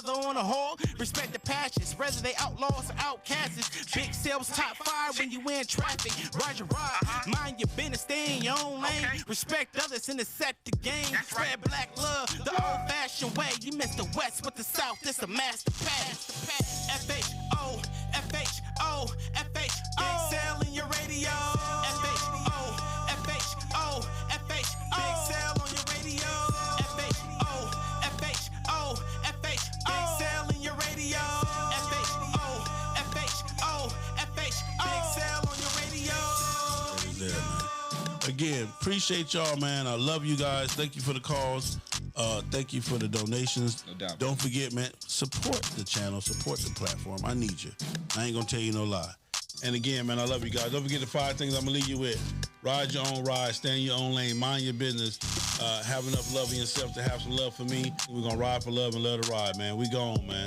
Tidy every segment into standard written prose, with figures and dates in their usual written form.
brother on a hog. Respect the passions, whether they outlaws or outcasts. Big sales top 5 when you in traffic. Ride your ride, mind your business, stay in your own lane. Respect others and to set the game. Spread black love the old-fashioned way. You miss the West with the South, this a master pass. F-H-O, F-H-O, F-H-O. Big sale in your radio. F-H-O, F-H-O, F-H-O. Big sale on your radio. F-H-O, F-H-O, F-H-O. Big sale in your radio. F-H-O, F-H-O, F-H-O. Big sale on your radio. There, man. Again, appreciate y'all, man. I love you guys. Thank you for the calls. Thank you for the donations. No doubt. Don't forget, man, support the channel, support the platform. I need you. I ain't gonna tell you no lie. And again, man, I love you guys. Don't forget the 5 things I'm gonna leave you with. Ride your own ride, stay in your own lane, mind your business, have enough love in yourself to have some love for me. We're gonna ride for love and love to ride, man. We gone, man.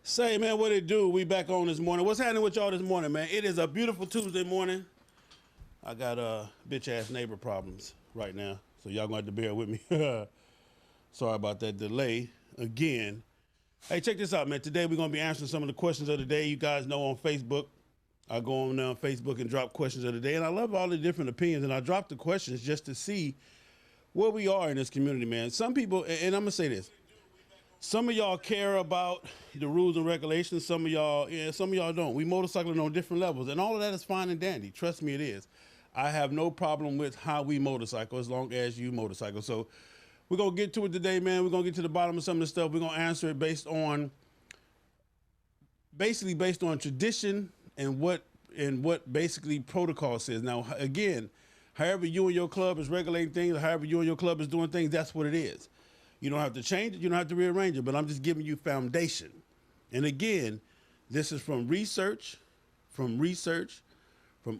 Say, man, what it do? We back on this morning. What's happening with y'all this morning, man? It is a beautiful Tuesday morning. I got bitch-ass neighbor problems right now, so y'all gonna have to bear with me. Sorry about that delay again. Hey, check this out, man. Today we're gonna be answering some of the questions of the day. You guys know on Facebook, I go on Facebook and drop questions of the day, and I love all the different opinions, and I drop the questions just to see where we are in this community, man. Some people, and I'm gonna say this, some of y'all care about the rules and regulations. Some of y'all, some of y'all don't. We motorcycling on different levels, and all of that is fine and dandy. Trust me, it is. I have no problem with how we motorcycle as long as you motorcycle. So we're going to get to it today, man. We're going to get to the bottom of some of the stuff. We're going to answer it basically based on tradition and what basically protocol says. Now, again, however you and your club is regulating things, however you and your club is doing things, that's what it is. You don't have to change it. You don't have to rearrange it, but I'm just giving you foundation. And again, this is from research, from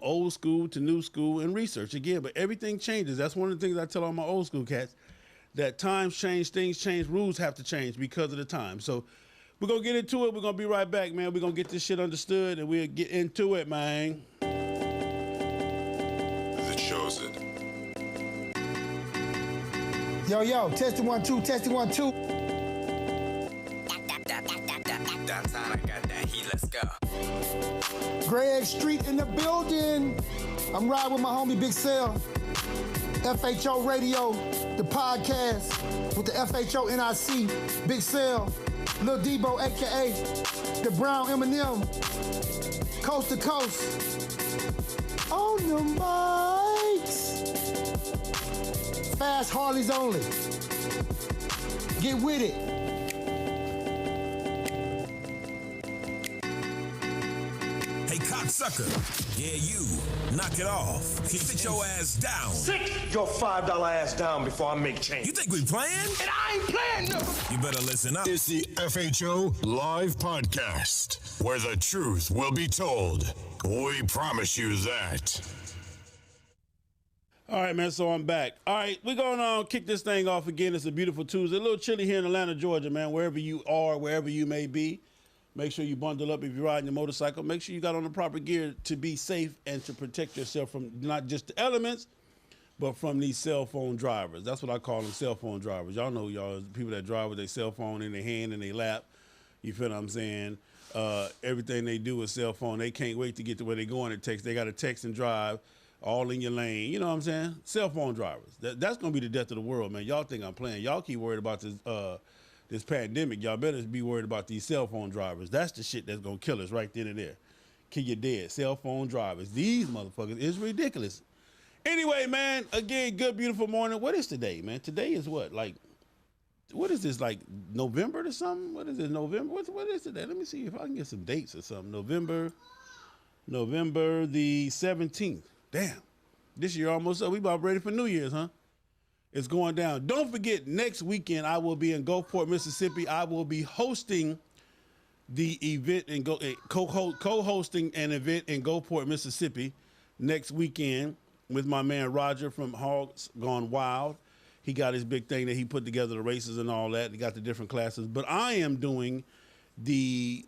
old school to new school and research. Again, but everything changes. That's one of the things I tell all my old school cats, that times change, things change, rules have to change because of the time. So we're going to get into it. We're going to be right back, man. We're going to get this shit understood, and we'll get into it, man. The Chosen. Yo, testing 1 2, testing 1 2. Downtown, I got that heat, let's go. Greg Street in the building. I'm riding with my homie Big Cell. FHO Radio, the podcast with the FHO NIC. Big Cell, Lil Debo, a.k.a. the Brown Eminem. Coast to coast. On the mics. Fast Harleys only. Get with it. Hey, cops sucker. Yeah, you. Knock it off. Sit your ass down. Sit your $5 ass down before I make change. You think we playing? And I ain't playing, no. You better listen up. It's the FHO Live Podcast, where the truth will be told. We promise you that. All right, man, so I'm back. All right, we're going to kick this thing off again. It's a beautiful Tuesday. A little chilly here in Atlanta, Georgia, man. Wherever you are, wherever you may be, make sure you bundle up if you're riding your motorcycle. Make sure you got on the proper gear to be safe and to protect yourself from not just the elements, but from these cell phone drivers. That's what I call them, cell phone drivers. Y'all know people that drive with their cell phone in their hand and their lap. You feel what I'm saying? Everything they do is cell phone. They can't wait to get to where they're going to text. They got to text and drive all in your lane. You know what I'm saying? Cell phone drivers. That's going to be the death of the world, man. Y'all think I'm playing. Y'all keep worried about this pandemic. Y'all better be worried about these cell phone drivers. That's the shit that's going to kill us right then and there. Kill you dead. Cell phone drivers. These motherfuckers is ridiculous. Anyway, man, again, good, beautiful morning. What is today, man? Today is what? Like, what is this, like November or something? What is this, November? What is today? Let me see if I can get some dates or something. November the 17th. Damn, this year almost up. We about ready for New Year's, huh? It's going down. Don't forget, next weekend I will be in Gulfport, Mississippi. I will be hosting the event and co-hosting an event in Gulfport, Mississippi next weekend with my man Roger from Hogs Gone Wild. He got his big thing that he put together, the races and all that. He got the different classes. But I am doing the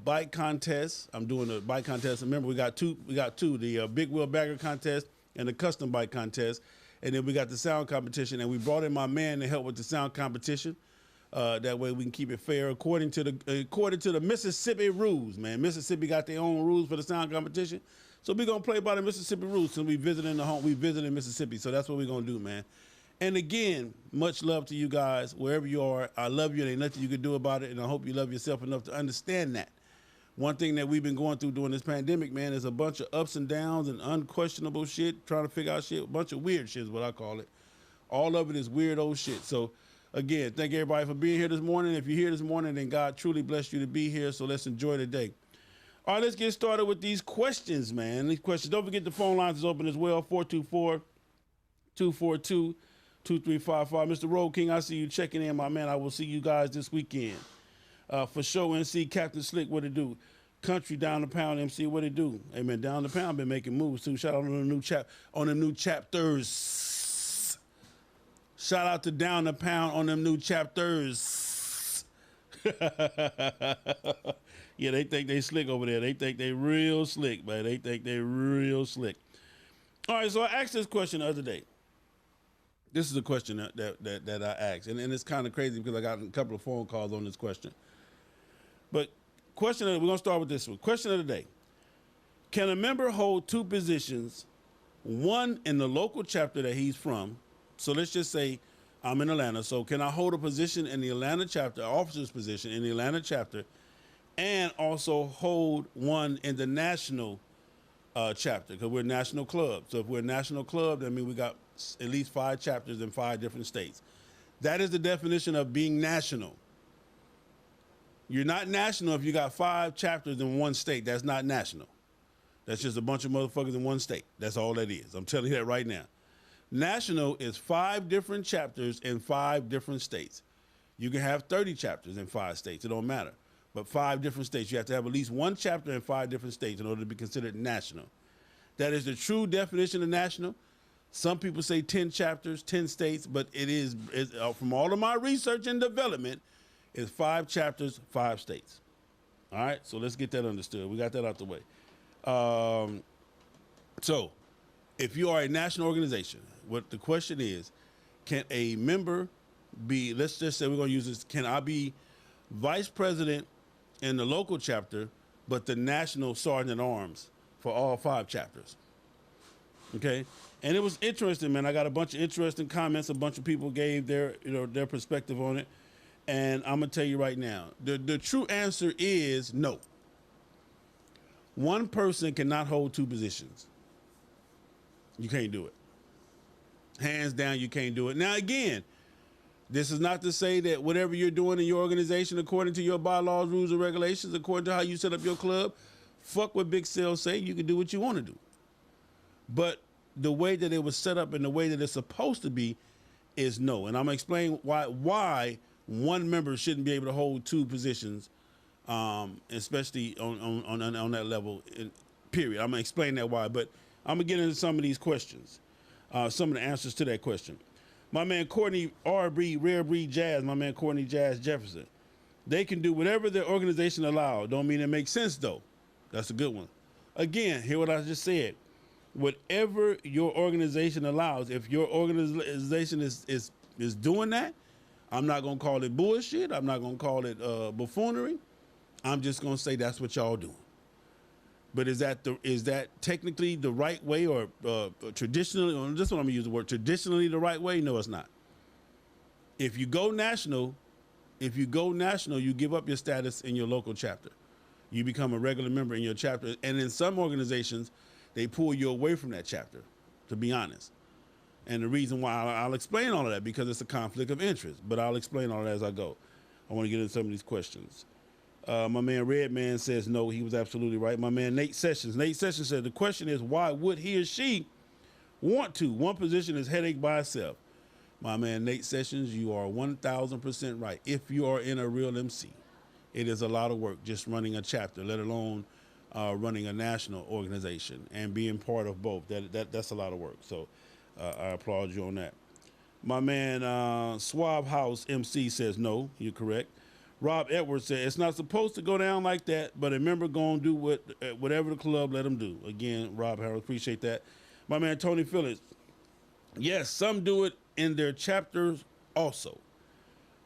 bike contest. I'm doing a bike contest. Remember, we got two, the big wheel bagger contest and the custom bike contest. And then we got the sound competition, and we brought in my man to help with the sound competition. That way we can keep it fair according to the Mississippi rules, man. Mississippi got their own rules for the sound competition. So we're gonna play by the Mississippi rules since we visiting Mississippi. So that's what we're gonna do, man. And again, much love to you guys, wherever you are. I love you. There ain't nothing you can do about it, and I hope you love yourself enough to understand that. One thing that we've been going through during this pandemic, man, is a bunch of ups and downs and unquestionable shit, trying to figure out shit. A bunch of weird shit is what I call it. All of it is weird old shit. So, again, thank everybody for being here this morning. If you're here this morning, then God truly blessed you to be here, so let's enjoy the day. All right, let's get started with these questions, man. These questions. Don't forget the phone lines is open as well, 424-242-2355. Mr. Road King, I see you checking in, my man. I will see you guys this weekend. For show MC, Captain Slick, what it do? Country Down the Pound MC, what it do? Hey, man, Down the Pound been making moves, too. Shout out on them new chapters. Shout out to Down the Pound on them new chapters. Yeah, they think they slick over there. They think they real slick, man. They think they real slick. All right, so I asked this question the other day. This is a question that I asked, and it's kind of crazy because I got a couple of phone calls on this question. But we're going to start with this one. Question of the day. Can a member hold two positions, one in the local chapter that he's from? So let's just say I'm in Atlanta. So can I hold a position in the Atlanta chapter, officer's position in the Atlanta chapter, and also hold one in the national chapter? Because we're a national club. So if we're a national club, that means we got at least 5 chapters in 5 different states. That is the definition of being national. You're not national if you got 5 chapters in one state. That's not national. That's just a bunch of motherfuckers in one state. That's all that is. I'm telling you that right now. National is 5 different chapters in 5 different states. You can have 30 chapters in 5 states. It don't matter. But 5 different states. You have to have at least 1 chapter in 5 different states in order to be considered national. That is the true definition of national. Some people say 10 chapters, 10 states, but it is from all of my research and development, it's 5 chapters, 5 states. All right, so let's get that understood. We got that out the way. So if you are a national organization, what the question is, can a member be, let's just say we're going to use this, can I be vice president in the local chapter, but the national sergeant at arms for all 5 chapters? Okay, and it was interesting, man. I got a bunch of interesting comments. A bunch of people gave their perspective on it, and I'm gonna tell you right now, the true answer is no. One person cannot hold 2 positions. You can't do it. Hands down, you can't do it. Now, again, this is not to say that whatever you're doing in your organization, according to your bylaws, rules, and regulations, according to how you set up your club, fuck what Big Sale say. You can do what you want to do. But the way that it was set up and the way that it's supposed to be is no. And I'm gonna explain why one member shouldn't be able to hold two positions, especially on that level. Period. I'm gonna explain that why. But I'm gonna get into some of these questions, some of the answers to that question. My man Courtney R.B. Rare Breed Jazz, my man Courtney Jazz Jefferson. They can do whatever their organization allows. Don't mean it makes sense though. That's a good one. Again, hear what I just said. Whatever your organization allows, if your organization is doing that, I'm not gonna call it bullshit. I'm not gonna call it buffoonery. I'm just gonna say that's what y'all doing. But is that technically the right way or traditionally? Or this one I'm gonna use the word traditionally the right way. No, it's not. If you go national, you give up your status in your local chapter. You become a regular member in your chapter, and in some organizations, they pull you away from that chapter. To be honest, and the reason why I'll explain all of that because it's a conflict of interest. But I'll explain all of that as I go. I want to get into some of these questions. My man Redman says no, he was absolutely right. My man Nate Sessions said the question is why would he or she want to? One position is headache by itself. My man Nate Sessions, you are 1,000% right. If you are in a real MC, it is a lot of work just running a chapter, let alone running a national organization and being part of both. That's a lot of work. So I applaud you on that. My man Swab House MC says no, you're correct. Rob Edwards said it's not supposed to go down like that, but a member gonna do whatever the club let them do. Again, Rob Harris, appreciate that. My man Tony Phillips, yes, some do it in their chapters also.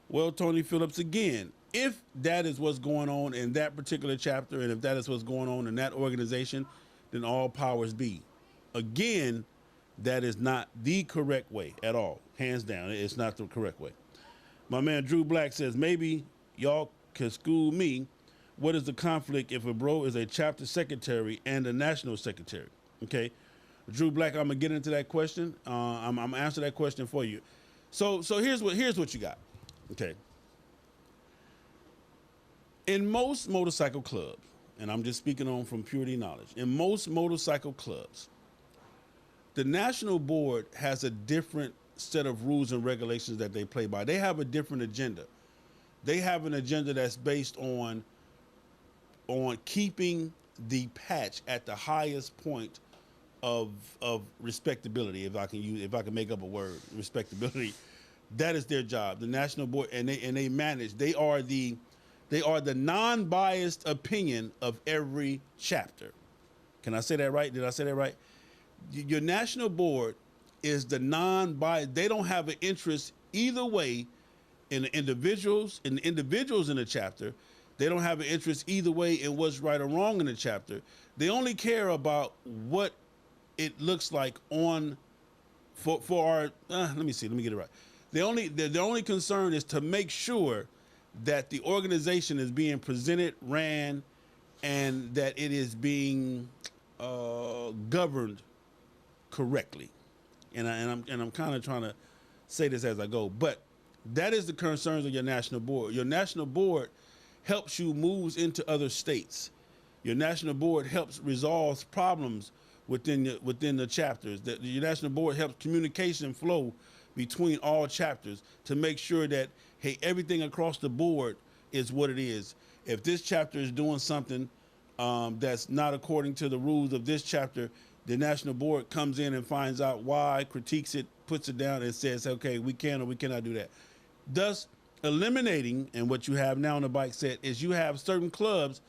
Well, Tony Phillips, again, if that is what's going on in that particular chapter and if that is what's going on in that organization, then all powers be. Again, that is not the correct way at all. Hands down, it's not the correct way. My man Drew Black says, maybe y'all can school me. What is the conflict if a bro is a chapter secretary and a national secretary? Okay, Drew Black, I'm gonna get into that question. I'm gonna answer that question for you. So here's what you got. Okay. In most motorcycle clubs, and I'm just speaking on from purity knowledge, in most motorcycle clubs, the national board has a different set of rules and regulations that they play by. They have a different agenda. They have an agenda that's based on keeping the patch at the highest point of respectability. If I can make up a word, respectability, that is their job. The national board, and they manage. They are the non-biased opinion of every chapter. Can I say that right? Did I say that right? Your national board is the non-biased. They don't have an interest either way in the individuals in the chapter. They don't have an interest either way in what's right or wrong in the chapter. They only care about what it looks like for our. Let me get it right. The only concern is to make sure that the organization is being presented, ran, and that it is being governed correctly. And I'm kind of trying to say this as I go, but that is the concerns of your national board. Your national board helps you move into other states. Your national board helps resolve problems within the chapters. Your national board helps communication flow between all chapters to make sure that, hey, everything across the board is what it is. If this chapter is doing something that's not according to the rules of this chapter, the national board comes in and finds out why, critiques it, puts it down, and says, okay, we can or we cannot do that. Thus, eliminating, and what you have now in the bike set, is you have certain clubs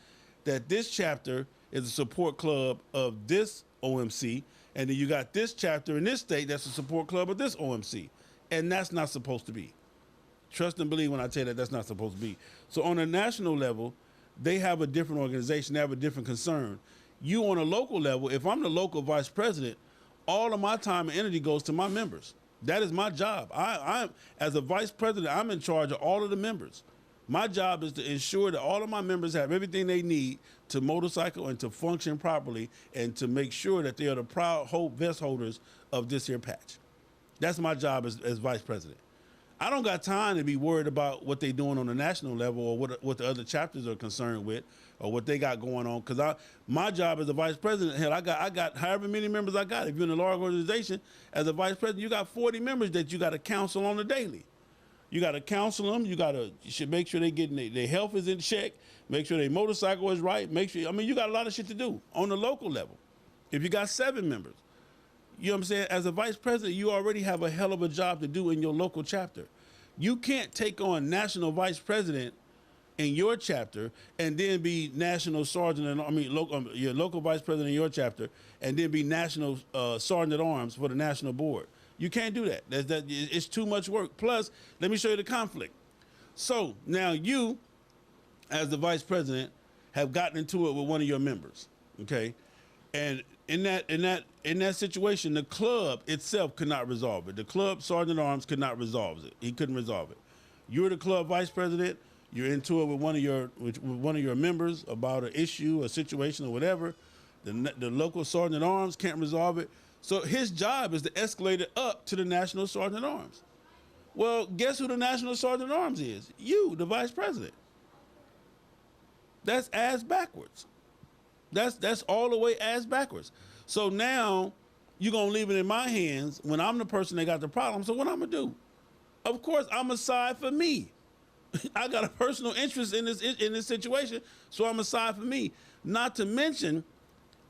that this chapter is a support club of this OMC, and then you got this chapter in this state that's a support club of this OMC. And that's not supposed to be. Trust and believe when I tell you that's not supposed to be. So on a national level, they have a different organization, they have a different concern. You on a local level, if I'm the local vice president, all of my time and energy goes to my members. That is my job. I'm as a vice president, I'm in charge of all of the members. My job is to ensure that all of my members have everything they need to motorcycle and to function properly and to make sure that they are the proud vest holders of this here patch. That's my job as vice president. I don't got time to be worried about what they're doing on the national level or what the other chapters are concerned with or what they got going on. Because my job as a vice president, hell, I got however many members I got. If you're in a large organization, as a vice president, you got 40 members that you got to counsel on the daily. You got to counsel them. You should make sure they getting their health is in check. Make sure their motorcycle is right. You got a lot of shit to do on the local level. If you got 7 members. You know what I'm saying? As a vice president, you already have a hell of a job to do in your local chapter. You can't take on national vice president in your chapter and then be national sergeant, your local vice president in your chapter, and then be national sergeant at arms for the national board. You can't do that. It's too much work. Plus, let me show you the conflict. So now you, as the vice president, have gotten into it with one of your members, okay? And in that situation, the club itself could not resolve it. The club sergeant at arms could not resolve it. He couldn't resolve it. You're the club vice president. You're into it with one of your members about an issue, a situation, or whatever. The local sergeant at arms can't resolve it. So his job is to escalate it up to the national sergeant at arms. Well, guess who the national sergeant at arms is? You, the vice president. That's ass backwards. That's all the way ass backwards. So now you're going to leave it in my hands when I'm the person that got the problem. So what I'm going to do? Of course, I'm going to side for me. I got a personal interest in this situation, so I'm going to side for me. Not to mention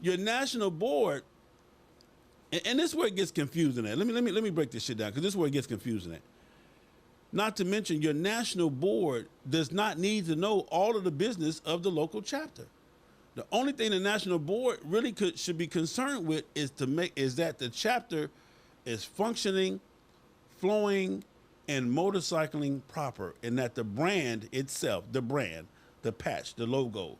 your national board, and this is where it gets confusing at. Let me break this shit down, because this is where it gets confusing at. Not to mention your national board does not need to know all of the business of the local chapter. The only thing the national board really should be concerned with is that the chapter is functioning, flowing, and motorcycling proper, and that the brand itself, the patch, the logo,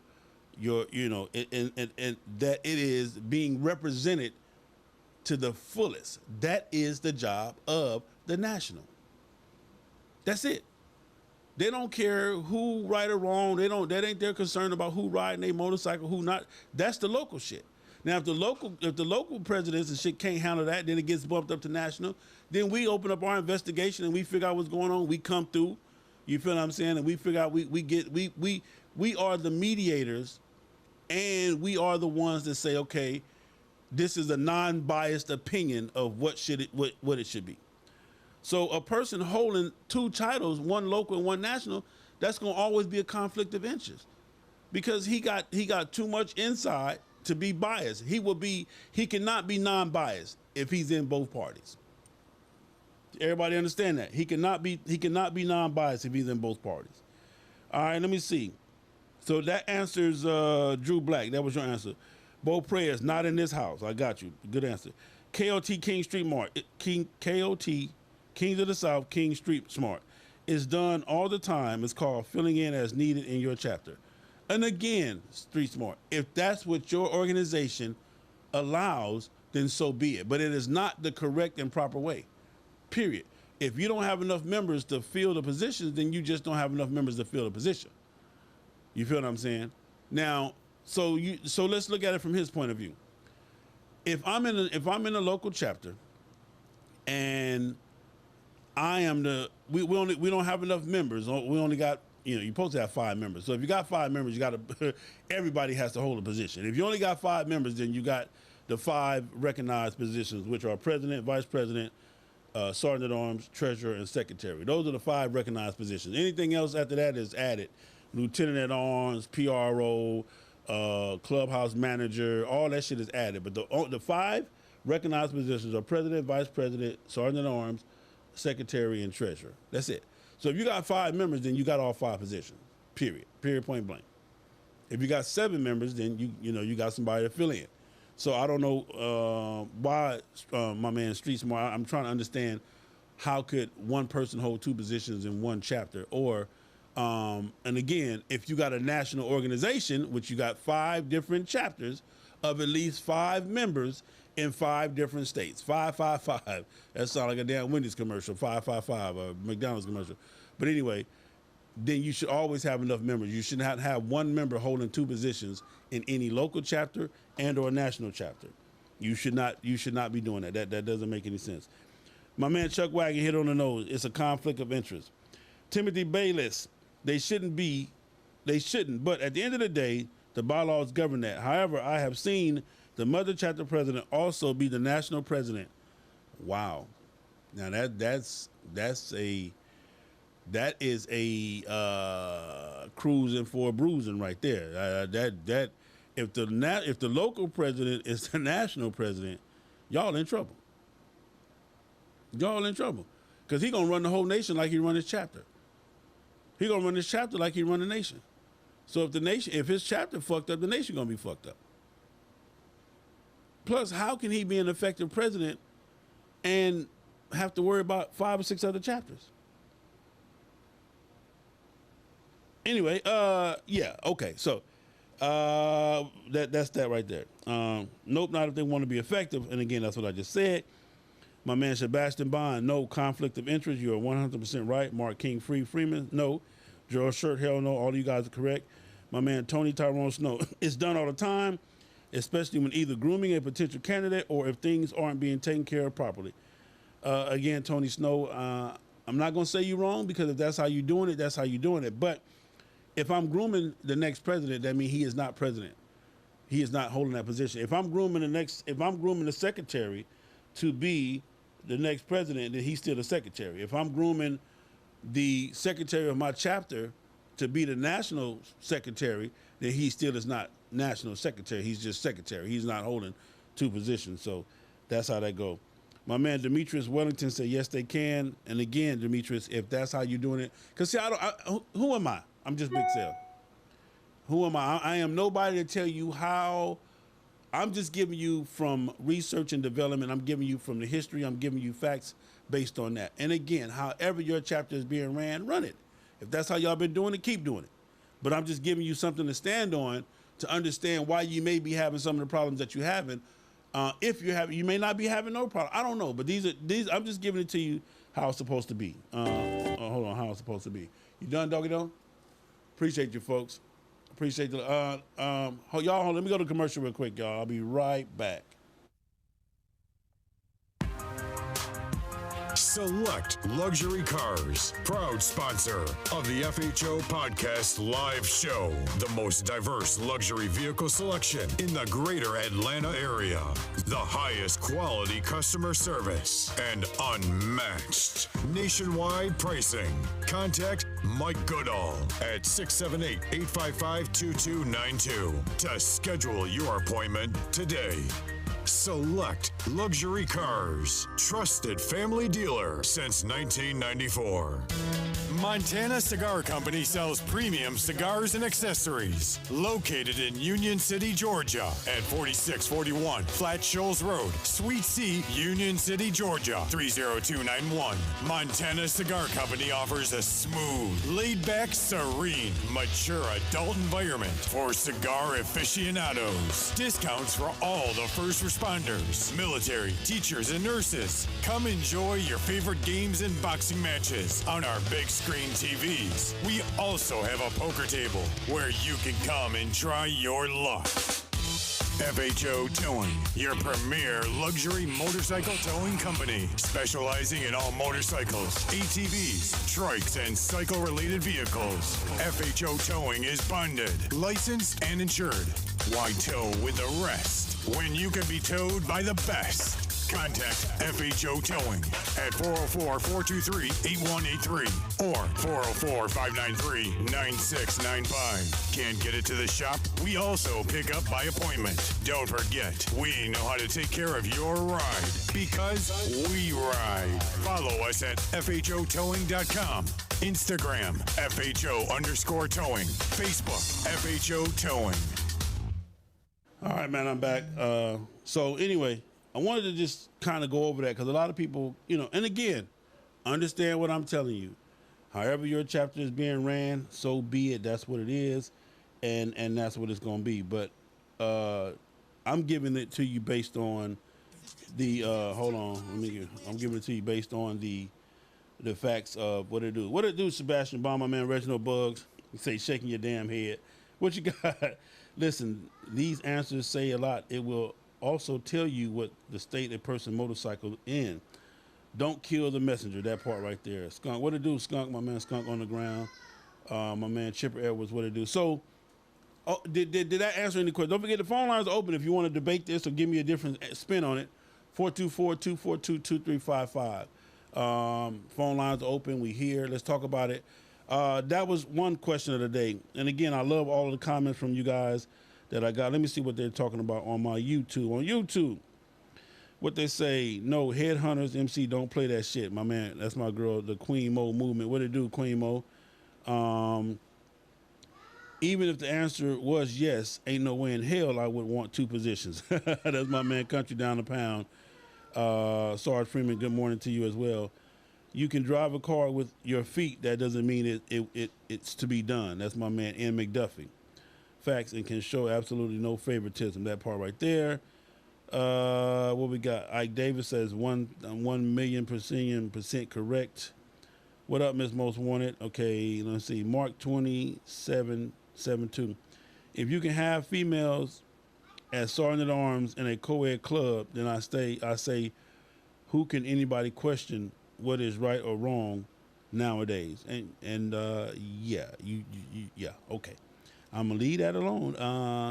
and that it is being represented to the fullest. That is the job of the national. That's it. They don't care who right or wrong. That ain't their concern about who riding their motorcycle, who not. That's the local shit. Now, if the local presidents and shit can't handle that, then it gets bumped up to national. Then we open up our investigation and we figure out what's going on. We come through. You feel what I'm saying? And we figure out we are the mediators, and we are the ones that say, okay, this is a non-biased opinion of what it should be. So a person holding 2 titles, one local and one national, that's going to always be a conflict of interest, because he got too much inside to be biased. He cannot be non-biased if he's in both parties. Everybody understand that? He cannot be non-biased if he's in both parties. All right, let me see. So that answers Drew Black. That was your answer. Bo Prayers, not in this house. I got you. Good answer. KOT King Street Mart. KOT Kings of the South, King Street Smart. It's done all the time. It's called filling in as needed in your chapter. And again, Street Smart, if that's what your organization allows, then so be it. But it is not the correct and proper way, period. If you don't have enough members to fill the positions, then you just don't have enough members to fill the position. You feel what I'm saying? Now, so let's look at it from his point of view. If I'm in a local chapter and I am we don't have enough members. We only got, you're supposed to have 5 members. So if you got 5 members, everybody has to hold a position. If you only got 5 members, then you got the 5 recognized positions, which are president, vice president, sergeant at arms, treasurer, and secretary. Those are the 5 recognized positions. Anything else after that is added. Lieutenant at arms, PRO, clubhouse manager, all that shit is added. But the 5 recognized positions are president, vice president, sergeant at arms, secretary, and treasurer. That's it. So if you got 5 members, then you got all 5 positions. Period. Period. Point blank. If you got 7 members, then you got somebody to fill in. So I don't know why my man Street Smart. I'm trying to understand how could one person hold 2 positions in one chapter, or and again, if you got a national organization, which you got 5 different chapters of at least 5 members in 5 different states. 555. That sounds like a damn Wendy's commercial. 555, or McDonald's commercial. But anyway, then you should always have enough members. You should not have one member holding 2 positions in any local chapter and or national chapter. You should not be doing that. That doesn't make any sense. My man Chuck Wagon hit on the nose. It's a conflict of interest. Timothy Bayless, they shouldn't, but at the end of the day, the bylaws govern that. However, I have seen the mother chapter president also be the national president. Wow. Now that is a cruising for a bruising right there. That if the local president is the national president, y'all in trouble. Y'all in trouble. Because he gonna run the whole nation like he run his chapter. He gonna run his chapter like he run the nation. So if his chapter fucked up, the nation gonna be fucked up. Plus, how can he be an effective president and have to worry about 5 or 6 other chapters? Anyway, yeah, okay. So that's that right there. Nope, not if they want to be effective. And again, that's what I just said. My man Sebastian Bond, no conflict of interest. You are 100% right. Mark King, Freeman, no. Gerald Shirt, hell no. All of you guys are correct. My man Tony Tyrone Snow, it's done all the time, especially when either grooming a potential candidate or if things aren't being taken care of properly. Again, Tony Snow, I'm not going to say you're wrong, because if that's how you're doing it, that's how you're doing it. But if I'm grooming the next president, that means he is not president. He is not holding that position. If I'm grooming the secretary to be the next president, then he's still the secretary. If I'm grooming the secretary of my chapter to be the national secretary, then he still is not national secretary. He's just secretary. He's not holding 2 positions. So that's how that go. My man Demetrius Wellington said, yes, they can. And again, Demetrius, if that's how you're doing it, because see, who am I? I'm just Big Sale. Who am I? I am nobody to tell you how. I'm just giving you from research and development. I'm giving you from the history. I'm giving you facts based on that. And again, however your chapter is being ran, run it. If that's how y'all been doing it, keep doing it. But I'm just giving you something to stand on to understand why you may be having some of the problems that you're having. If you have, you may not be having no problem. I don't know, but these. I'm just giving it to you how it's supposed to be. Hold on, how it's supposed to be. You done, Doggy Dog? Appreciate you, folks. Appreciate the y'all. Hold on, let me go to commercial real quick, y'all. I'll be right back. Select Luxury Cars, proud sponsor of the FHO Podcast Live Show. The most diverse luxury vehicle selection in the greater Atlanta area. The highest quality customer service and unmatched nationwide pricing. Contact Mike Goodall at 678-855-2292 to schedule your appointment today. Select Luxury Cars, trusted family dealer since 1994. Montana Cigar Company sells premium cigars and accessories. Located in Union City, Georgia at 4641 Flat Shoals Road, Suite C, Union City, Georgia 30291. Montana Cigar Company offers a smooth, laid-back, serene, mature adult environment for cigar aficionados. Discounts for all the first responders, military, teachers, and nurses. Come enjoy your favorite games and boxing matches on our big screen TVs. We also have a poker table where you can come and try your luck. FHO Towing, your premier luxury motorcycle towing company, specializing in all motorcycles, ATVs, trikes, and cycle-related vehicles. FHO Towing is bonded, licensed, and insured. Why tow with the rest when you can be towed by the best? Contact FHO Towing at 404-423-8183 or 404-593-9695. Can't get it to the shop? We also pick up by appointment. Don't forget, we know how to take care of your ride because we ride. Follow us at FHOtowing.com, Instagram, FHO_towing, Facebook, FHO Towing. All right, man, I'm back. So anyway, I wanted to just kind of go over that because a lot of people, and again, understand what I'm telling you. However your chapter is being ran, so be it. That's what it is, and that's what it's going to be. But I'm giving it to you based on the I'm giving it to you based on the facts of what it do. What it do, Sebastian Baum, my man Reginald Bugs. You say shaking your damn head. What you got? Listen, these answers say a lot. It will also tell you what the state a person motorcycle in. Don't kill the messenger. That part right there. Skunk, what it do? Skunk, my man. Skunk on the ground. My man Chipper Edwards, what it do? So, did that answer any questions? Don't forget the phone lines are open if you want to debate this or give me a different spin on it. 424-242-2355. Phone lines are open. We here. Let's talk about it. That was one question of the day. And again, I love all of the comments from you guys that I got. Let me see what they're talking about on my YouTube. On YouTube, what they say, no, Headhunters MC, don't play that shit. My man, that's my girl, the Queen Mo movement. What it do, Queen Mo? Even if the answer was yes, ain't no way in hell I would want two positions. That's my man, Country Down the Pound. Sarge Freeman, good morning to you as well. You can drive a car with your feet. That doesn't mean it's to be done. That's my man, N. McDuffie. Facts and can show absolutely no favoritism. That part right there. What we got? Ike Davis says 1,000,000% correct. What up, Miss Most Wanted? Okay, let's see. Mark 2772. If you can have females as sergeant at arms in a co-ed club, then I say, who can anybody question what is right or wrong nowadays? And yeah, yeah, okay. I'm gonna leave that alone.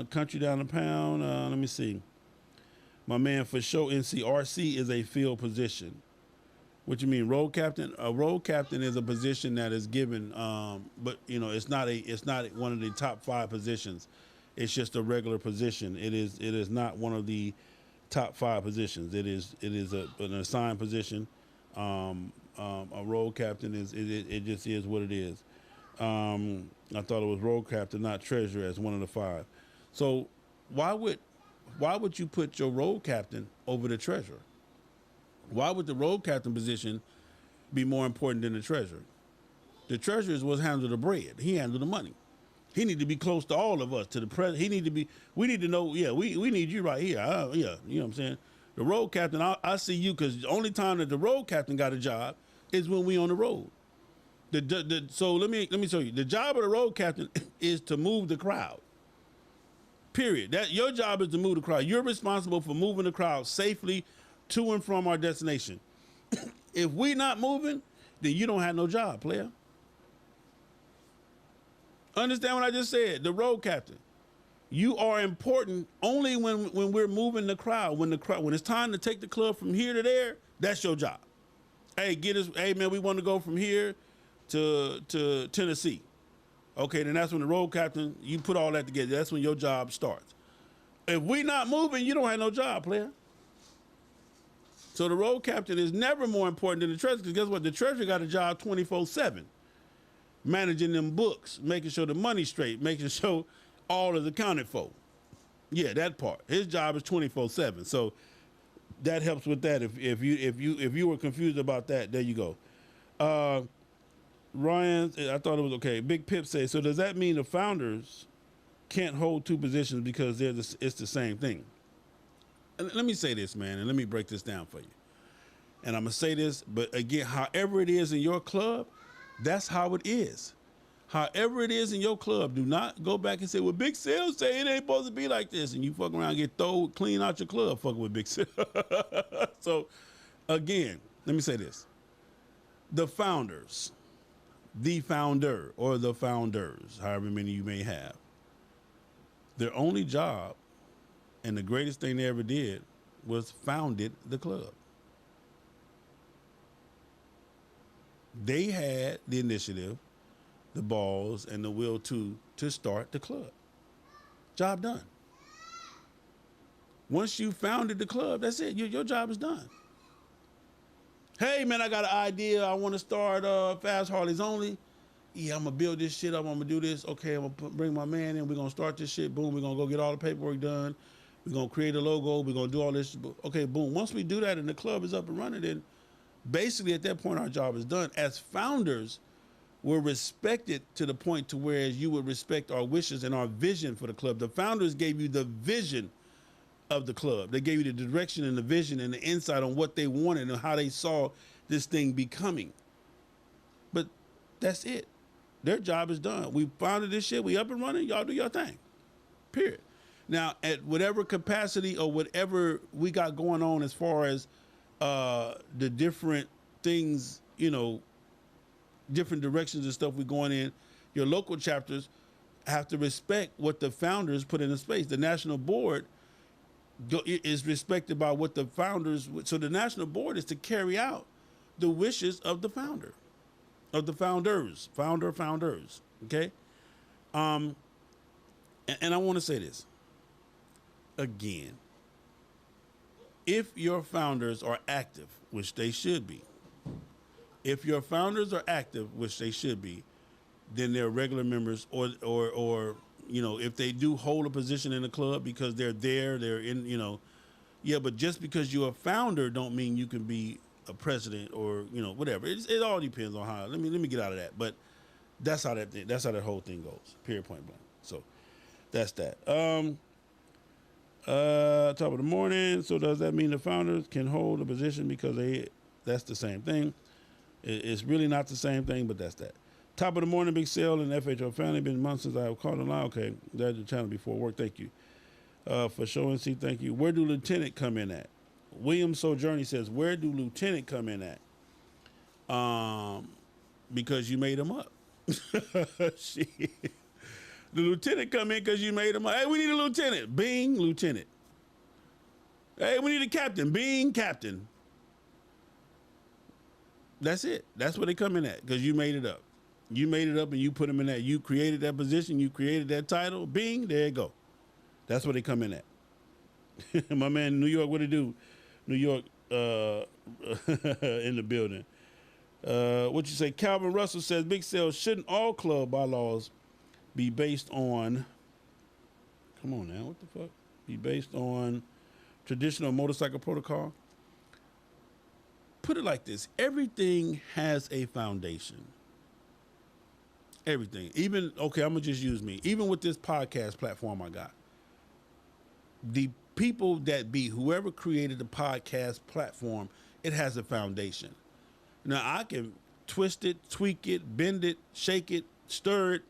Country Down the Pound. Let me see. My man for sure. NCRC is a field position. What you mean, road captain? A road captain is a position that is given, but you know, it's not one of the top 5 positions. It's just a regular position. It is not one of the top 5 positions. It is an assigned position. A road captain it just is what it is. I thought it was road captain, not treasurer, as one of the 5. So why would you put your road captain over the treasurer? Why would the road captain position be more important than the treasurer? The treasurer is what's handling the bread. He handles the money. He need to be close to all of us, to the president. We need to know, yeah, we need you right here. Yeah, you know what I'm saying? The road captain, I see you because the only time that the road captain got a job is when we on the road. So let me show you. The job of the road captain is to move the crowd. Period. Your job is to move the crowd. You're responsible for moving the crowd safely to and from our destination. If we not moving, then you don't have no job, player. Understand what I just said? The road captain. You are important only when we're moving the crowd. When it's time to take the club from here to there, that's your job. Hey, hey man, we want to go from here to Tennessee. Okay, then that's when the road captain, you put all that together. That's when your job starts. If we not moving, you don't have no job, player. So the road captain is never more important than the treasurer, because guess what? The treasurer got a job 24/7. Managing them books, making sure the money's straight, making sure all is accounted for. Yeah, that part. His job is 24/7. So that helps with that. If you were confused about that, there you go. Ryan, I thought it was okay. Big Pip says, so does that mean the founders can't hold 2 positions because it's the same thing? And let me say this, man, and let me break this down for you. And I'm going to say this, but again, however it is in your club, that's how it is. However it is in your club, do not go back and say, well, Big Sale say it ain't supposed to be like this, and you fuck around and get clean out your club fucking with Big Sale. So, again, let me say this. The founders, the founder, or the founders, however many you may have, their only job and the greatest thing they ever did was founded the club. They had the initiative, the balls, and the will to start the club. Job done. Once you founded the club, that's it. Your job is done. Hey, man, I got an idea. I want to start Fast Harleys Only. Yeah, I'm going to build this shit up. I'm going to do this. Okay, I'm going to bring my man in. We're going to start this shit. Boom, we're going to go get all the paperwork done. We're going to create a logo. We're going to do all this. Okay, boom. Once we do that and the club is up and running, then basically at that point our job is done. As founders, we're respected to the point to where you would respect our wishes and our vision for the club. The founders gave you the vision of the club. They gave you the direction and the vision and the insight on what they wanted and how they saw this thing becoming. But that's it. Their job is done. We founded this shit. We up and running. Y'all do your thing. Period. Now, at whatever capacity or whatever we got going on as far as the different things, different directions and stuff we're going in, your local chapters have to respect what the founders put into space. The national board is respected by what the founders. So the national board is to carry out the wishes of the founder, of the founders. Okay. And I want to say this again. If your founders are active, which they should be, if your founders are active, which they should be, then they're regular members, or if they do hold a position in the club because they're in, but just because you're a founder don't mean you can be a president or whatever. It all depends on how. Let me get out of that. But that's how that whole thing goes. Period. Point blank. So that's that. Top of the morning. So does that mean the founders can hold a position because that's the same thing? It's really not the same thing, but that's that. Top of the morning, Big Sale and FHO family. Been months since I have called online. Okay, that's the channel before work. Thank you for showing. See, thank you. Where do Lieutenant come in at? William Sojourney says, where do Lieutenant come in at? Because you made him up. Shit. The lieutenant come in because you made him up. Hey, we need a lieutenant. Bing, lieutenant. Hey, we need a captain. Bing, captain. That's it. That's where they come in at, because you made it up. You made it up and you put them in that. You created that position. You created that title. Bing, there you go. That's where they come in at. My man, New York, what it do? New York in the building. What you say? Calvin Russell says, Big Sale, shouldn't all club bylaws be based on, come on now, what the fuck? Be based on traditional motorcycle protocol? Put it like this. Everything has a foundation. Everything. Even, okay, I'm going to just use me. Even with this podcast platform I got, the people that be, whoever created the podcast platform, it has a foundation. Now, I can twist it, tweak it, bend it, shake it, stir it,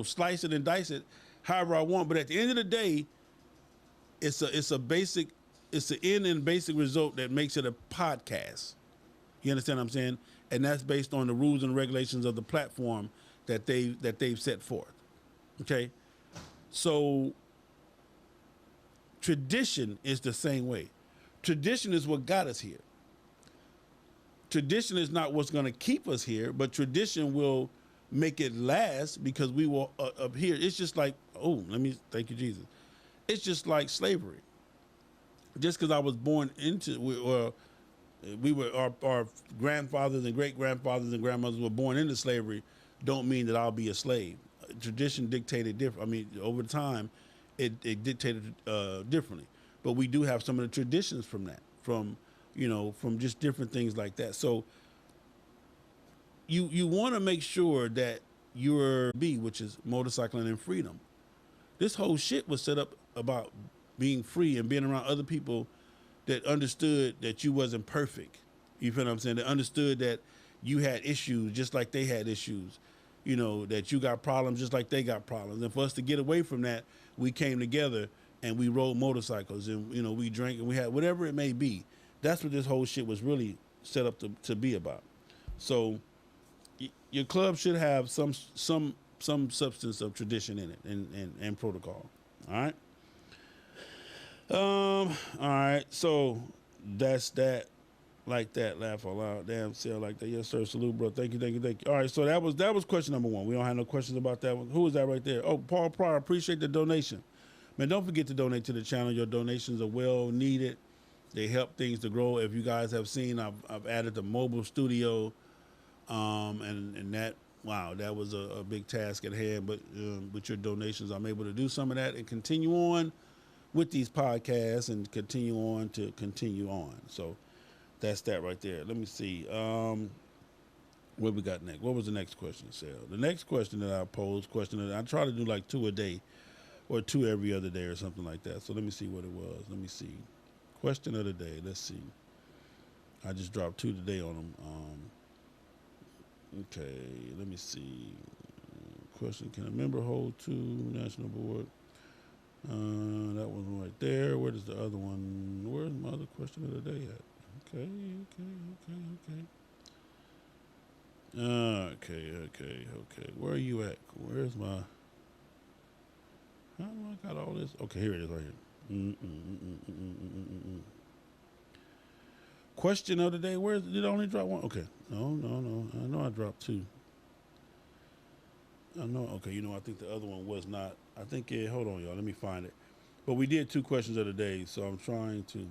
slice it and dice it however I want. But at the end of the day, it's an end and basic result that makes it a podcast. You understand what I'm saying? And that's based on the rules and regulations of the platform that they've set forth. Okay? So tradition is the same way. Tradition is what got us here. Tradition is not what's going to keep us here, but tradition will make it last because we will up here. It's just like, thank you, Jesus. It's just like slavery. Just because I was born into, our grandfathers and great grandfathers and grandmothers were born into slavery, don't mean that I'll be a slave. Tradition dictated different. I mean, over time, it dictated differently. But we do have some of the traditions from that, from just different things like that. So you want to make sure that your which is motorcycling and freedom. This whole shit was set up about being free and being around other people that understood that you wasn't perfect. You feel what I'm saying? That understood that you had issues just like they had issues. That you got problems just like they got problems. And for us to get away from that, we came together and we rode motorcycles and, we drank and we had whatever it may be. That's what this whole shit was really set up to be about. So your club should have some substance of tradition in it and protocol. All right. All right. So that's that. Like that. Laugh out loud. Damn, sale like that. Yes, sir. Salute, bro. Thank you. All right. So that was question number one. We don't have no questions about that one. Who was that right there? Oh, Paul Pryor. Appreciate the donation. Man, don't forget to donate to the channel. Your donations are well needed. They help things to grow. If you guys have seen, I've added the mobile studio, and that, wow, that was a big task at hand. But with your donations, I'm able to do some of that and continue on with these podcasts and continue on. So that's that right there. Let me see. What we got next? What was the next question, Sal? The next question that I posed, I try to do like 2 a day or 2 every other day or something like that. So let me see what it was. Let me see. Question of the day. Let's see. I just dropped 2 today on them. Okay, let me see. Question: can a member hold 2 national board? That one right there. Where does the other one? Where's my other question of the day at? Okay. Where are you at? Where's my... How do I got all this? Okay, here it is right here. Question of the day. Where did I only drop one? Okay. No. I know I dropped two. I know. Okay, I think the other one was not. I think, hold on, y'all. Let me find it. But we did two questions of the day, so I'm trying to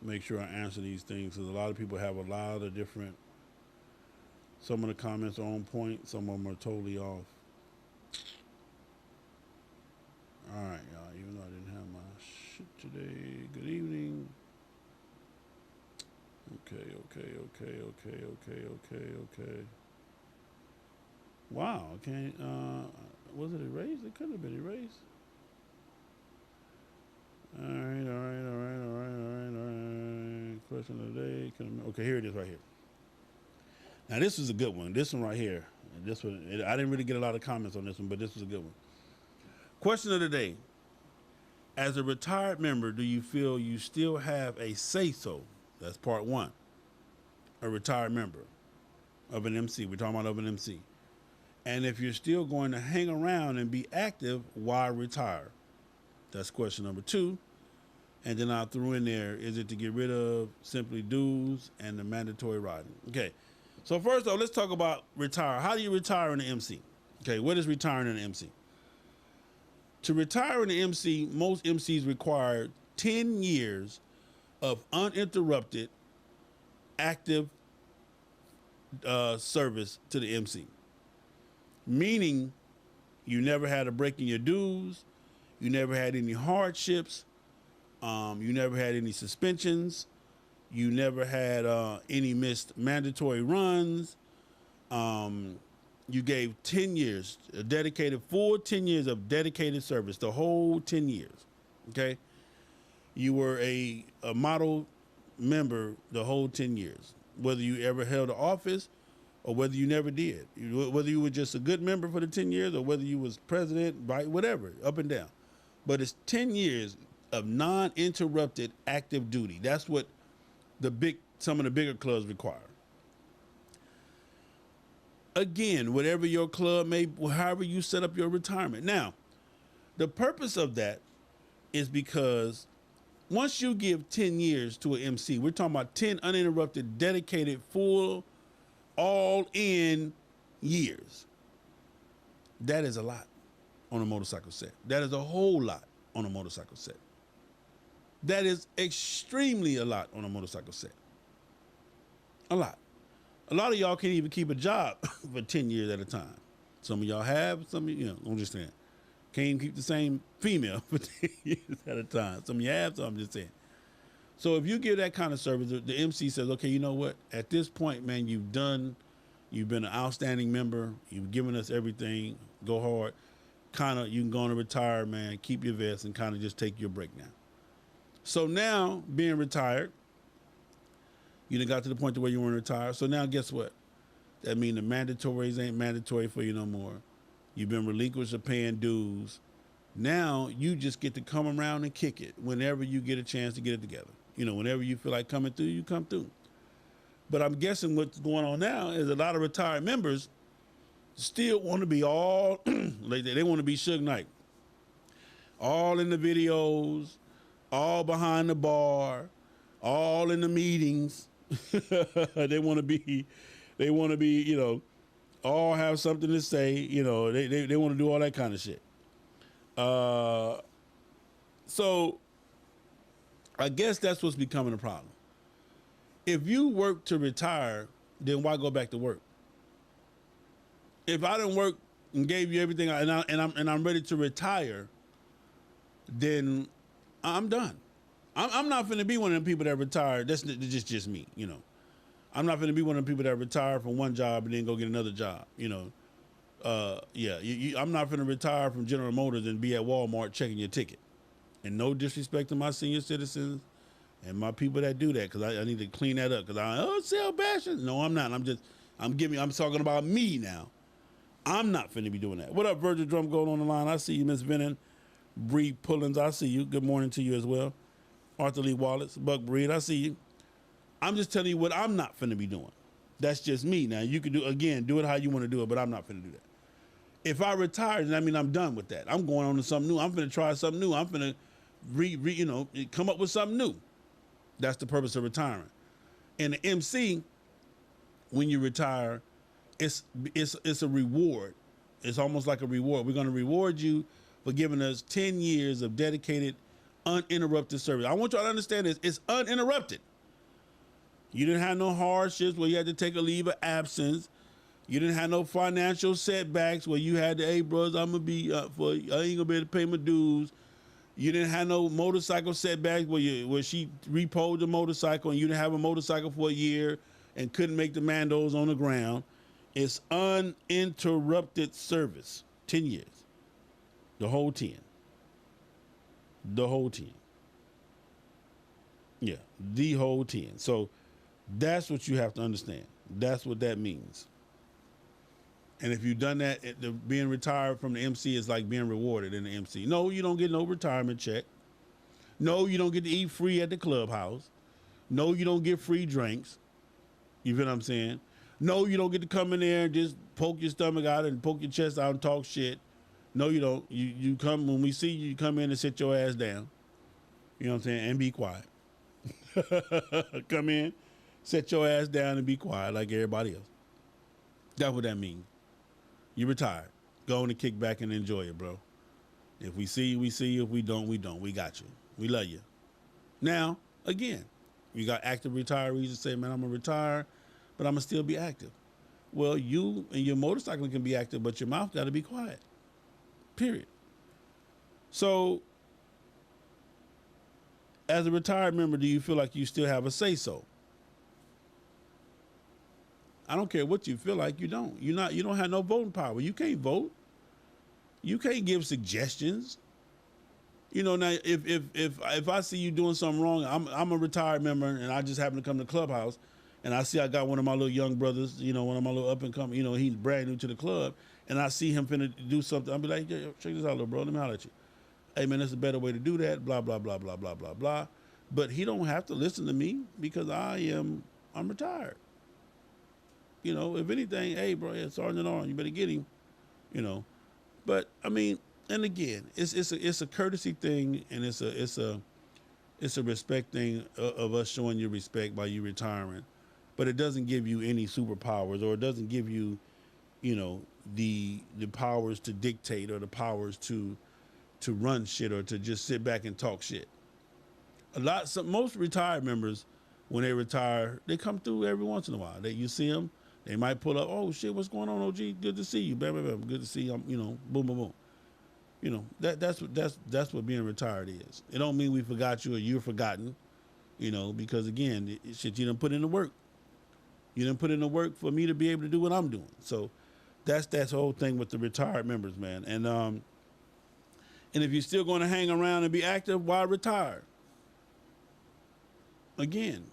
make sure I answer these things because a lot of people have a lot of different... Some of the comments are on point. Some of them are totally off. All right, y'all. Even though I didn't have my shit today. Good evening. Okay. Wow. Okay. Was it erased? It couldn't have been erased. All right. Question of the day. Okay, here it is right here. Now, this is a good one. This one right here. This one, I didn't really get a lot of comments on this one, but this was a good one. Question of the day. As a retired member, do you feel you still have a say-so? That's part one. A retired member of an MC. We're talking about of an MC. And if you're still going to hang around and be active, why retire? That's question number two. And then I threw in there, is it to get rid of simply dues and the mandatory riding? Okay. So first off, let's talk about retire. How do you retire in the MC? Okay, what is retiring in the MC? To retire in the MC, most MCs require 10 years of uninterrupted, active service to the MC. Meaning, you never had a break in your dues, you never had any hardships, you never had any suspensions, you never had any missed mandatory runs. You gave 10 years, a dedicated full 10 years of dedicated service, the whole 10 years, okay? You were a model member the whole 10 years, whether you ever held an office or whether you never did, whether you were just a good member for the 10 years or whether you was president, right, whatever, up and down. But it's 10 years of non-interrupted active duty. That's what some of the bigger clubs require. Again, whatever your club however you set up your retirement. Now, the purpose of that is because once you give 10 years to an MC, we're talking about 10 uninterrupted, dedicated, full, all-in years. That is a lot on a motorcycle set. That is a whole lot on a motorcycle set. That is extremely a lot on a motorcycle set. A lot. A lot of y'all can't even keep a job for 10 years at a time. Some of y'all have, some of you, I'm just saying. Can't even keep the same female for 10 years at a time. Some of you have, so I'm just saying. So if you give that kind of service, the MC says, okay, you know what? At this point, man, you've been an outstanding member. You've given us everything. Go hard. You can go on and retire, man. Keep your vest and kind of just take your break now. So now, being retired, you done got to the point to where you want to retire. So now, guess what? That means the mandatories ain't mandatory for you no more. You've been relinquished of paying dues. Now, you just get to come around and kick it whenever you get a chance to get it together. Whenever you feel like coming through, you come through. But I'm guessing what's going on now is a lot of retired members still want to be all, they want to be Suge Knight. All in the videos, all behind the bar, all in the meetings. They want to be, all have something to say. They want to do all that kind of shit. So I guess that's what's becoming a problem. If you work to retire, then why go back to work? If I didn't work and gave you everything and I'm ready to retire, then I'm done. I'm not finna be one of them people that retire. That's just me, I'm not finna be one of them people that retire from one job and then go get another job, I'm not finna retire from General Motors and be at Walmart checking your ticket. And no disrespect to my senior citizens and my people that do that, because I need to clean that up. Because sell bashing. No, I'm not. I'm talking about me now. I'm not finna be doing that. What up, Virgil Drum Gold on the line? I see you, Miss Venon. Bree Pullins, I see you. Good morning to you as well. Arthur Lee Wallace, Buck Breed, I see you. I'm just telling you what I'm not finna be doing. That's just me. Now, you can do it how you want to do it, but I'm not finna do that. If I retire, then I mean I'm done with that. I'm going on to something new. I'm finna try something new. I'm finna come up with something new. That's the purpose of retiring. And the MC, when you retire, it's a reward. It's almost like a reward. We're gonna reward you for giving us 10 years of dedicated, uninterrupted service. I want y'all to understand this. It's uninterrupted. You didn't have no hardships where you had to take a leave of absence. You didn't have no financial setbacks where you had to, hey, bros, I'm gonna be I ain't gonna be able to pay my dues. You didn't have no motorcycle setbacks where she repoed the motorcycle and you didn't have a motorcycle for a year and couldn't make the mandos on the ground. It's uninterrupted service. 10 years. The whole 10. The whole 10. Yeah, the whole 10. So that's what you have to understand. That's what that means. And if you've done that, being retired from the MC is like being rewarded in the MC. No, you don't get no retirement check. No, you don't get to eat free at the clubhouse. No, you don't get free drinks. You feel what I'm saying? No, you don't get to come in there and just poke your stomach out and poke your chest out and talk shit. No, you don't. You come, when we see you, you come in and sit your ass down. You know what I'm saying? And be quiet. Come in, sit your ass down and be quiet like everybody else. That's what that means. You retired. Go on and kick back and enjoy it, bro. If we see you, we see you. If we don't, we don't. We got you. We love you. Now, again, you got active retirees that say, man, I'm going to retire, but I'm going to still be active. Well, you and your motorcycle can be active, but your mouth got to be quiet. Period. So, as a retired member, do you feel like you still have a say-so? I don't care what you feel like. You don't. You don't have no voting power. You can't vote. You can't give suggestions. You know, now if I see you doing something wrong, I'm a retired member and I just happen to come to the clubhouse and I see I got one of my little young brothers, you know, one of my little up and coming, you know, he's brand new to the club, and I see him finna do something. I'll be like, yo, check this out, little bro. Let me holler at you. Hey man, there's a better way to do that. Blah blah blah blah blah blah blah. But he don't have to listen to me because I'm retired. You know, if anything, hey, bro, yeah, Sergeant Arn, you better get him, you know. But, I mean, and again, it's a courtesy thing, and it's a respect thing of us showing you respect by you retiring. But it doesn't give you any superpowers, or it doesn't give you, you know, the powers to dictate or the powers to run shit or to just sit back and talk shit. Most retired members, when they retire, they come through every once in a while. You see them. They might pull up, oh shit, what's going on, OG? Good to see you. Bam, bam, bam. Good to see you. You know, boom, boom, boom. You know, that's what being retired is. It don't mean we forgot you or you're forgotten, you know, because again, shit, you done put in the work. You done put in the work for me to be able to do what I'm doing. So that's the whole thing with the retired members, man. And if you're still going to hang around and be active, why retire? Again,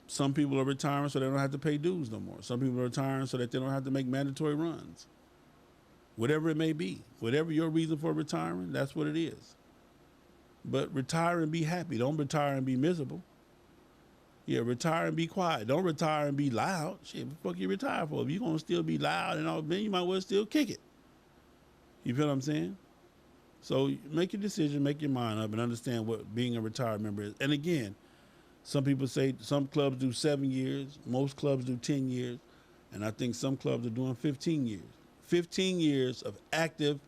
some people are retiring so they don't have to pay dues no more. Some people are retiring so that they don't have to make mandatory runs. Whatever it may be, whatever your reason for retiring, that's what it is. But retire and be happy. Don't retire and be miserable. Yeah, retire and be quiet. Don't retire and be loud. Shit, what the fuck you retire for? If you're going to still be loud and all, then you might well still kick it. You feel what I'm saying? So make your decision, make your mind up, and understand what being a retired member is. And again, some people say some clubs do 7 years. Most clubs do 10 years. And I think some clubs are doing 15 years. 15 years of active,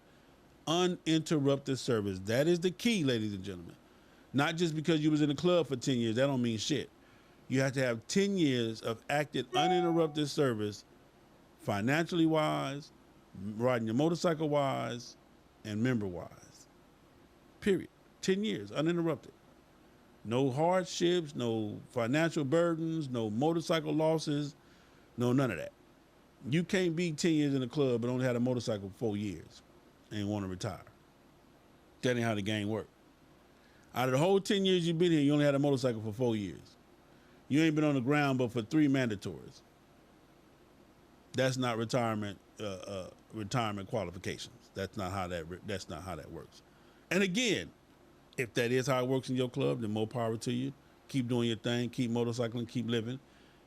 uninterrupted service. That is the key, ladies and gentlemen. Not just because you was in the club for 10 years. That don't mean shit. You have to have 10 years of active, uninterrupted service, financially wise, riding your motorcycle wise, and member wise. Period. 10 years, uninterrupted. No hardships, no financial burdens, no motorcycle losses, no none of that. You can't be 10 years in the club but only had a motorcycle for 4 years and want to retire. That ain't how the game works. Out of the whole 10 years you've been here, you only had a motorcycle for 4 years. You ain't been on the ground but for 3 mandatories. That's not retirement qualifications. That's not how that works. And again, If that is how it works in your club, then more power to you. Keep doing your thing. Keep motorcycling. Keep living.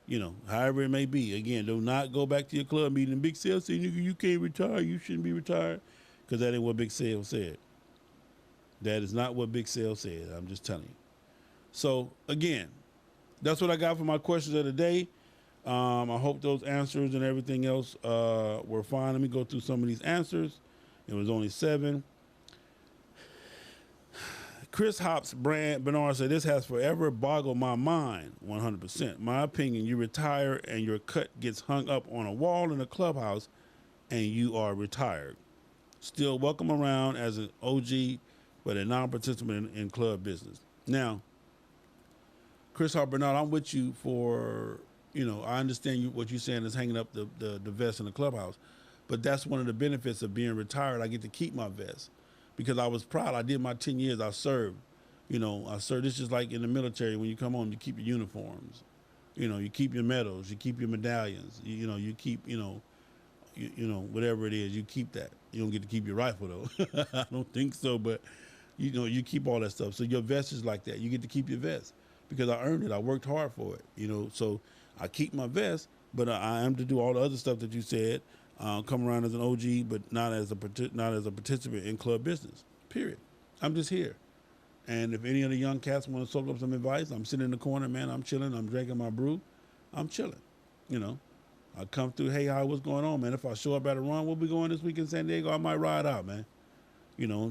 You know, however it may be. Again, do not go back to your club meeting and Big Sale saying, you can't retire. You shouldn't be retired. Because that ain't what Big Sale said. That is not what Big Sale said. I'm just telling you. So, again, that's what I got for my questions of the day. I hope those answers and everything else were fine. Let me go through some of these answers. It was only 7. Chris Hops Bernard said, this has forever boggled my mind, 100%. My opinion, you retire and your cut gets hung up on a wall in a clubhouse and you are retired. Still welcome around as an OG, but a non-participant in club business. Now, Chris Hops Bernard, I'm with you for, I understand what you're saying is hanging up the vest in the clubhouse, but that's one of the benefits of being retired. I get to keep my vest. Because I was proud. I did my 10 years. I served. I served. It's just like in the military. When you come home, you keep your uniforms. You keep your medals. You keep your medallions. You keep, whatever it is, you keep that. You don't get to keep your rifle, though. I don't think so. But, you keep all that stuff. So your vest is like that. You get to keep your vest because I earned it. I worked hard for it, So I keep my vest, but I am to do all the other stuff that you said. Come around as an OG, but not as a participant in club business. Period. I'm just here, and if any of the young cats want to soak up some advice, I'm sitting in the corner, man. I'm chilling. I'm drinking my brew. I'm chilling. I come through. Hey, hi, what's going on, man? If I show up at a run, we'll be going this week in San Diego. I might ride out, man.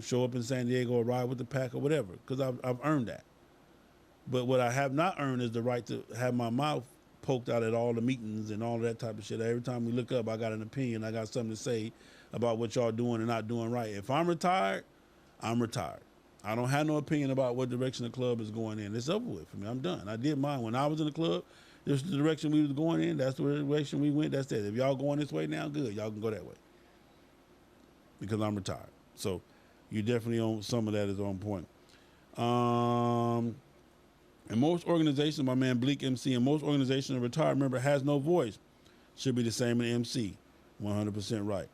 Show up in San Diego or ride with the pack or whatever, because I've earned that. But what I have not earned is the right to have my mouth poked out at all the meetings and all that type of shit. Every time we look up, I got an opinion. I got something to say about what y'all doing and not doing right. If I'm retired, I'm retired. I don't have no opinion about what direction the club is going in. It's over with for me. I'm done. I did mine. When I was in the club, this was the direction we was going in. That's the direction we went. That's it. If y'all going this way now, good. Y'all can go that way. Because I'm retired. So you definitely own some of that is on point. And most organizations, my man Bleak MC, and most organizations, a retired member has no voice. Should be the same in MC. 100% right.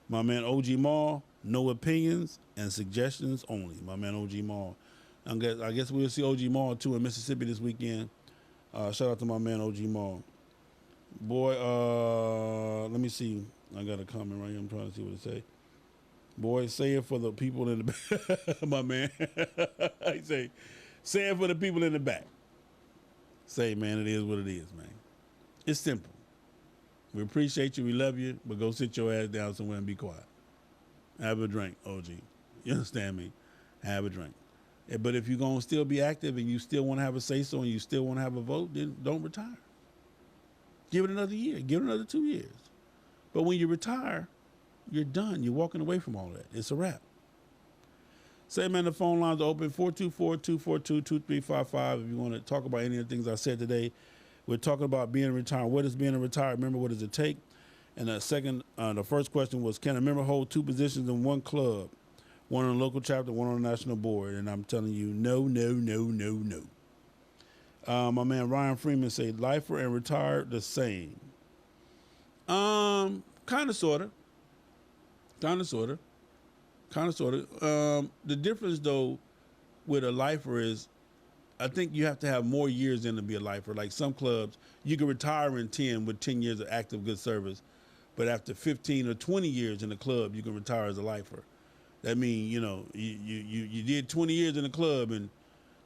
My man OG Mall, no opinions and suggestions only. My man OG Mall. I guess we'll see OG Mall too in Mississippi this weekend. Shout out to my man OG Mall. Boy, let me see. I got a comment right here. I'm trying to see what it say. Boy, say it for the people in the back. My man. I say it for the people in the back. Say, man, it is what it is, man. It's simple. We appreciate you. We love you. But go sit your ass down somewhere and be quiet. Have a drink, OG. You understand me? Have a drink. But if you're going to still be active and you still want to have a say-so and you still want to have a vote, then don't retire. Give it another year. Give it another 2 years. But when you retire, you're done. You're walking away from all that. It's a wrap. Say, man, the phone lines are open, 424-242-2355. If you want to talk about any of the things I said today, we're talking about being retired. What is being a retired member? What does it take? And the first question was, can a member hold 2 positions in one club? One on a local chapter, one on a national board. And I'm telling you, no. My man Ryan Freeman said, lifer and retired the same. Kind of, sort of. The difference, though, with a lifer is I think you have to have more years in to be a lifer. Like some clubs, you can retire in 10 with 10 years of active good service. But after 15 or 20 years in the club, you can retire as a lifer. That means, you did 20 years in the club and,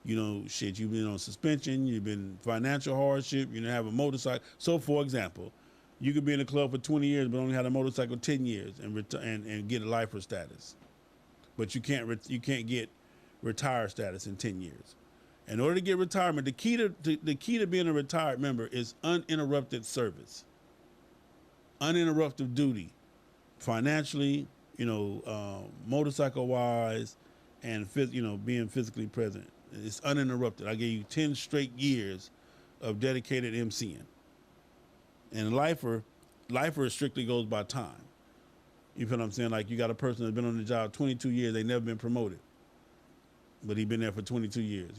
you've been on suspension, you've been financial hardship, you have a motorcycle. So, for example, you could be in the club for 20 years but only had a motorcycle 10 years and get a lifer status. But you can't get retired status in 10 years. In order to get retirement, the key to being a retired member is uninterrupted service, uninterrupted duty, financially, motorcycle wise, and being physically present. It's uninterrupted. I gave you 10 straight years of dedicated MCing. And lifer strictly goes by time. You feel what I'm saying? Like you got a person that's been on the job 22 years, they never been promoted. But he been there for 22 years.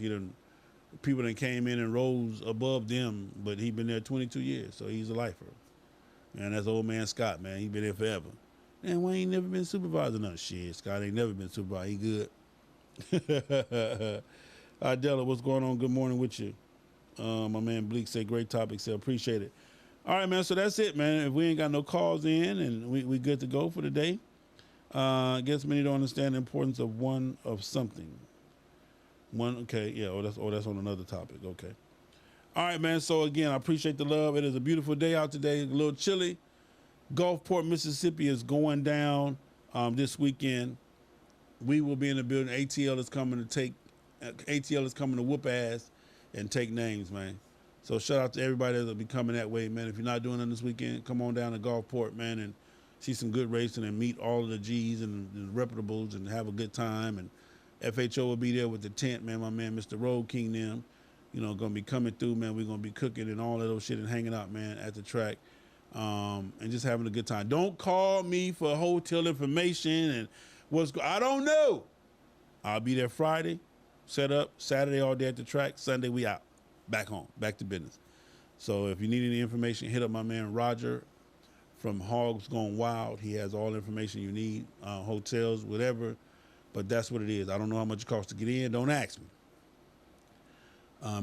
People that came in and rose above them, but he been there 22 years, so he's a lifer. Man, that's old man Scott, man. He been there forever. Man, why ain't never been supervisor? No shit. Scott ain't never been supervisor. He good. Della, what's going on? Good morning with you. My man Bleak said, great topic, so appreciate it. All right, man, so that's it, man. If we ain't got no calls in and we good to go for the day, I guess we need to understand the importance of one of something. One, okay, yeah, that's on another topic, okay. All right, man, so again, I appreciate the love. It is a beautiful day out today, a little chilly. Gulfport, Mississippi is going down this weekend. We will be in the building. ATL is coming to whoop ass and take names, man. So shout out to everybody that'll be coming that way, man. If you're not doing it this weekend, come on down to Gulfport, man, and see some good racing and meet all of the G's and reputables and have a good time. And FHO will be there with the tent, man. My man, Mr. Road King, them, going to be coming through, man. We're going to be cooking and all of those shit and hanging out, man, at the track and just having a good time. Don't call me for hotel information and I don't know. I'll be there Friday, set up, Saturday all day at the track, Sunday we out. Back home, back to business. So if you need any information, hit up my man Roger from Hogs Gone Wild. He has all the information you need, hotels, whatever. But that's what it is. I don't know how much it costs to get in. Don't ask me.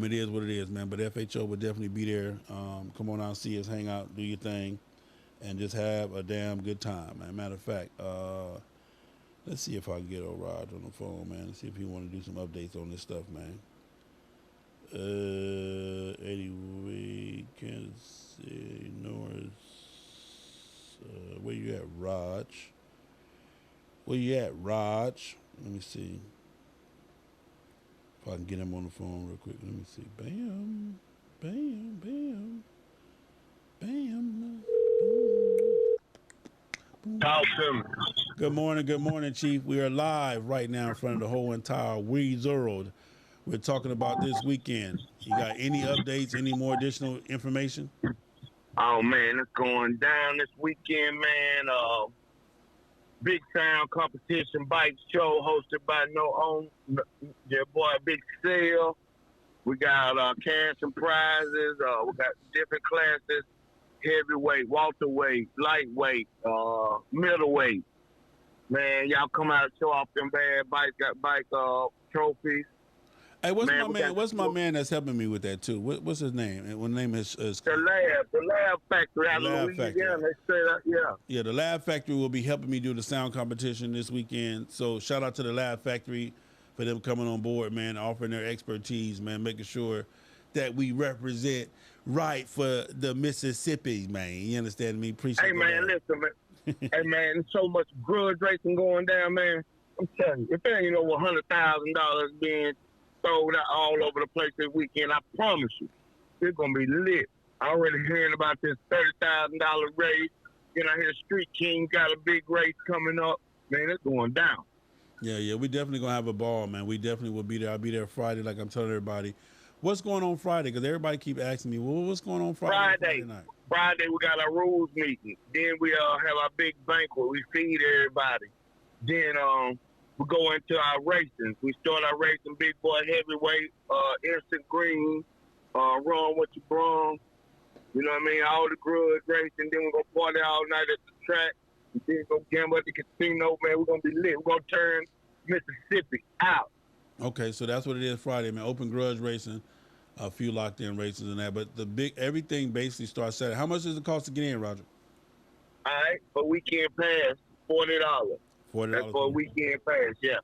It is what it is, man. But FHO will definitely be there. Come on out, see us, hang out, do your thing, and just have a damn good time, man. Matter of fact, let's see if I can get old Roger on the phone, man. Let's see if he want to do some updates on this stuff, man. Anyway, Kansas City, Norris. Where you at, Raj? Where you at, Raj? Let me see. If I can get him on the phone real quick. Let me see. Bam. Bam. Bam. Bam. Talk to me. Good morning, Chief. We are live right now in front of the whole entire world. We're talking about this weekend. You got any updates, any more additional information? Oh, man, it's going down this weekend, man. Big Sound Competition Bike Show hosted by your boy Big Sale. We got cash and prizes. We got different classes, heavyweight, welterweight, lightweight, middleweight. Man, y'all come out and show off them bad bikes, got bike trophies. Hey, what's my man that's helping me with that too? What's his name? And what name is the Lab Factory out of Louisiana. Yeah, the Lab Factory will be helping me do the sound competition this weekend. So shout out to the Lab Factory for them coming on board, man, offering their expertise, man, making sure that we represent right for the Mississippi, man. You understand me? Appreciate it. Hey, man, listen, man. Hey, man, there's so much grudge racing going down, man. I'm telling you, if there ain't over $100,000 being thrown out all over the place this weekend, I promise you, it's going to be lit. I already hearing about this $30,000 race. I hear Street King got a big race coming up. Man, it's going down. Yeah, we definitely going to have a ball, man. We definitely will be there. I'll be there Friday, like I'm telling everybody. What's going on Friday? Because everybody keep asking me, well, what's going on Friday night? Friday, we got our rules meeting. Then we have our big banquet. We feed everybody. Then we go into our racing. We start our racing, big boy heavyweight, instant green, run what you brung. You know what I mean? All the grudge racing. Then we're going to party all night at the track. And then go gamble at the casino, man. We're going to be lit. We're going to turn Mississippi out. Okay, so that's what it is Friday, man. Open grudge racing, a few locked in races and that. But everything basically starts Saturday. How much does it cost to get in, Roger? All right, for weekend pass, $40. $40. That's for a weekend pass, yeah.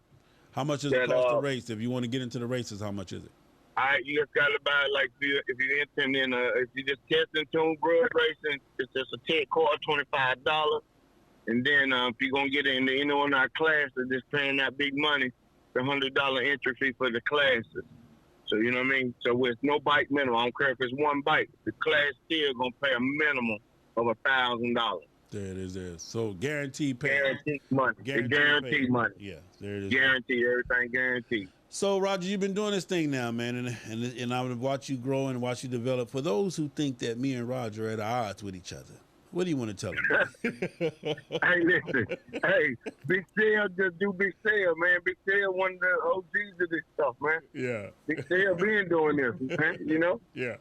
How much does it cost to race? If you want to get into the races, how much is it? All right, you just got to buy, like, if you're entering in, if you just testing tune grudge racing, it's just a 10 card, $25. And then if you're going to get into any one of our classes, just paying that big money, the $100 entry fee for the classes. So, you know what I mean? So, with no bike minimum, I don't care if it's one bike, the class still going to pay a minimum of $1,000. There it is there. So, guaranteed pay. Guaranteed money. Guaranteed money. Yeah, there it is. Guaranteed, everything guaranteed. So, Roger, you've been doing this thing now, man, and I would watch you grow and watch you develop. For those who think that me and Roger are at odds with each other, what do you want to tell them? Hey, listen. Hey, Big Sale just do Big Sale, man. Big Sale one of the OGs of this stuff, man. Yeah. Big Sale been doing this, man, you know? Yeah.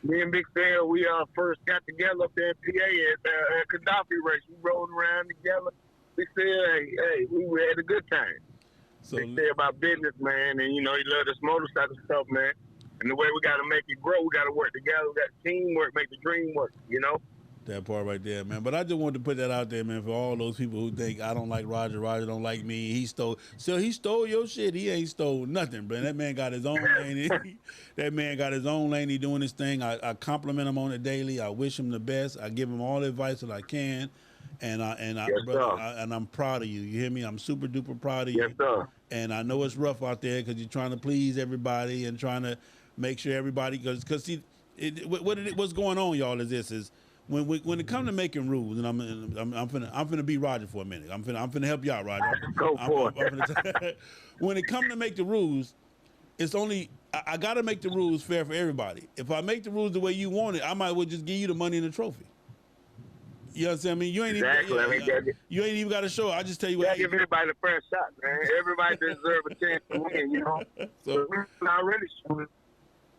Me and Big Sale, we first got together up there in PA at Gaddafi race. We rode around together. Big Sale, hey, we had a good time. So they say about business, man, and, you know, he love this motorcycle stuff, man. And the way we got to make it grow, we got to work together. We got teamwork, make the dream work, you know? that part right there, man. But I just wanted to put that out there, man, for all those people who think I don't like Roger don't like me. He stole your shit. He ain't stole nothing, bro. That man got his own lane. That man got his own lane. He doing his thing. I compliment him on it daily. I wish him the best. I give him all the advice that I can. And I'm proud of you. You hear me? I'm super duper proud of you. Yes, sir. And I know it's rough out there because you're trying to please everybody and trying to make sure everybody because see, what's going on, y'all, is this is when it comes to making rules, and I'm finna be Roger for a minute. I'm finna help you out, Roger. Go for it. When it comes to make the rules, it's only I gotta make the rules fair for everybody. If I make the rules the way you want it, I might well just give you the money and the trophy. You understand me? You ain't you ain't even got to show. I just tell you what. I give everybody the first shot, man. Everybody deserves a chance to win, you know. So we're not really sure.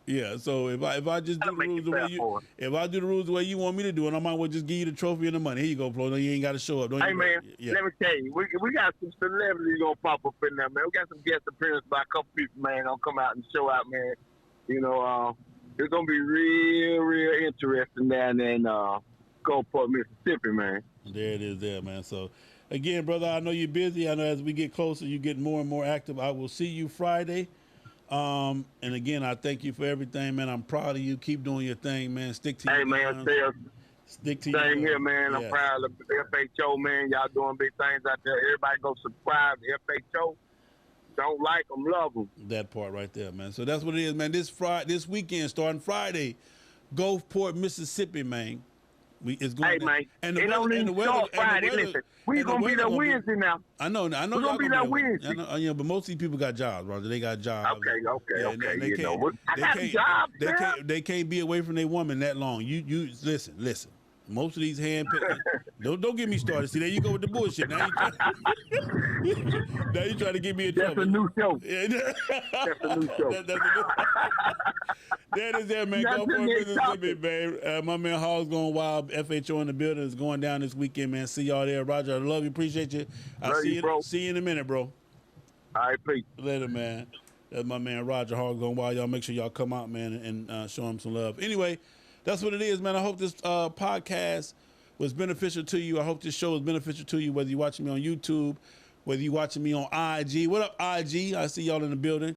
Yeah, so if I just do the rules the way if I do the rules the way you want me to do it, I might well just give you the trophy and the money. Here you go, Flo. No, you ain't got to show up. Hey, man, let me tell you, we got some celebrities gonna pop up in there, man. We got some guest appearances by a couple people, man, gonna come out and show out, man. You know, it's gonna be real interesting down there in Gulfport, Mississippi, man. There it is, there, man. So, again, brother, I know you're busy. I know as we get closer, you get more and more active. I will see you Friday. And again, I thank you for everything, man. I'm proud of you. Keep doing your thing, man. Stick to your man, stick to same your here, man. Yeah. I'm proud of the FHO, man. Y'all doing big things out there. Everybody go subscribe to FHO. Don't like them, love them. That part right there, man. So that's what it is, man. This weekend, starting Friday, Gulfport, Mississippi, man. It's going man, and it don't even start Friday. Listen, we gonna be there Wednesday now. I know. We're gonna be there Wednesday. I know, but most of these people got jobs, Roger. They got jobs. Okay. They can't, I got jobs. They can't be away from their woman that long. You listen. Most of these handpicked. don't get me started. See, there you go with the bullshit. Now you trying to get me in trouble. That's a new show. That's a new show. That is there, man. Go for Mississippi, man. My man Hall's going wild. FHO in the building is going down this weekend, man. See y'all there, Roger. I love you. Appreciate you. I'll see you, bro. See you in a minute, bro. All right, peace. Later, man. That's my man Roger Hall going wild. Y'all make sure y'all come out, man, and show him some love. Anyway, that's what it is, man. I hope this podcast was beneficial to you. I hope this show was beneficial to you, whether you're watching me on YouTube, whether you're watching me on IG. What up, IG? I see y'all in the building.